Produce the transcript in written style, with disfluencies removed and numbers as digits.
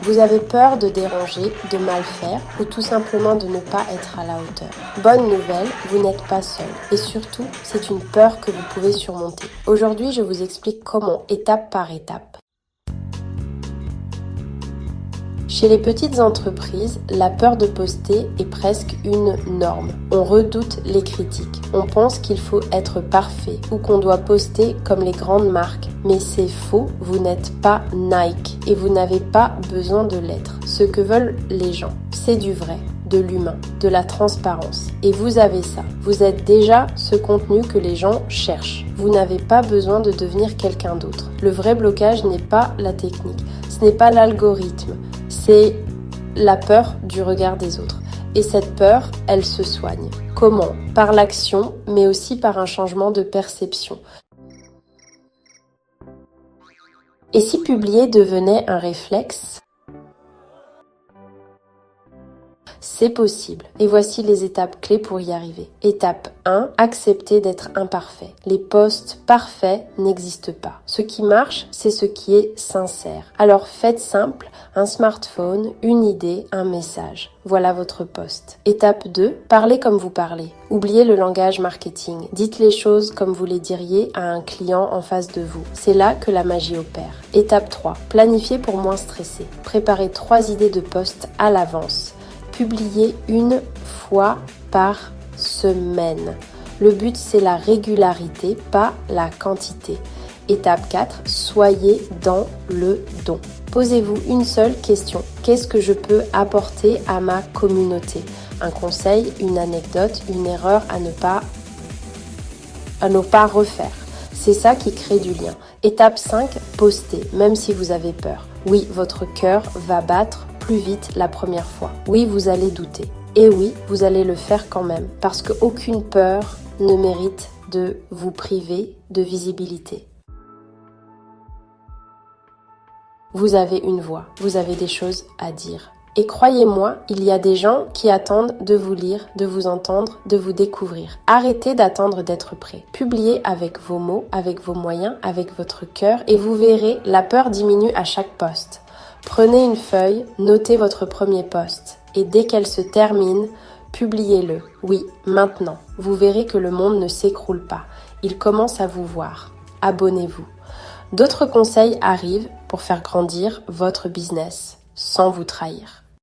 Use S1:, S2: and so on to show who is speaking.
S1: Vous avez peur de déranger, de mal faire ou tout simplement de ne pas être à la hauteur. Bonne nouvelle, vous n'êtes pas seul. Et surtout, c'est une peur que vous pouvez surmonter. Aujourd'hui, je vous explique comment, étape par étape. Chez les petites entreprises, la peur de poster est presque une norme. On redoute les critiques. On pense qu'il faut être parfait ou qu'on doit poster comme les grandes marques. Mais c'est faux, vous n'êtes pas Nike et vous n'avez pas besoin de l'être. Ce que veulent les gens, c'est du vrai, de l'humain, de la transparence. Et vous avez ça. Vous êtes déjà ce contenu que les gens cherchent. Vous n'avez pas besoin de devenir quelqu'un d'autre. Le vrai blocage n'est pas la technique, ce n'est pas l'algorithme. C'est la peur du regard des autres. Et cette peur, elle se soigne. Comment ? Par l'action, mais aussi par un changement de perception. Et si publier devenait un réflexe ? C'est possible. Et voici les étapes clés pour y arriver. Étape 1, accepter d'être imparfait. Les posts parfaits n'existent pas. Ce qui marche, c'est ce qui est sincère. Alors faites simple, un smartphone, une idée, un message. Voilà votre post. Étape 2, parlez comme vous parlez. Oubliez le langage marketing. Dites les choses comme vous les diriez à un client en face de vous. C'est là que la magie opère. Étape 3, planifiez pour moins stresser. Préparez 3 idées de posts à l'avance. Publiez une fois par semaine. Le but, c'est la régularité, pas la quantité. Étape 4, soyez dans le don. Posez-vous une seule question. Qu'est-ce que je peux apporter à ma communauté ? Un conseil, une anecdote, une erreur à ne pas refaire. C'est ça qui crée du lien. Étape 5, postez, même si vous avez peur. Oui, votre cœur va battre plus vite la première fois. Oui, vous allez douter. Et oui, vous allez le faire quand même, parce qu'aucune peur ne mérite de vous priver de visibilité. Vous avez une voix, vous avez des choses à dire. Et croyez-moi, il y a des gens qui attendent de vous lire, de vous entendre, de vous découvrir. Arrêtez d'attendre d'être prêt. Publiez avec vos mots, avec vos moyens, avec votre cœur et vous verrez, la peur diminue à chaque post. Prenez une feuille, notez votre premier post et dès qu'elle se termine, publiez-le. Oui, maintenant. Vous verrez que le monde ne s'écroule pas. Il commence à vous voir. Abonnez-vous. D'autres conseils arrivent pour faire grandir votre business sans vous trahir.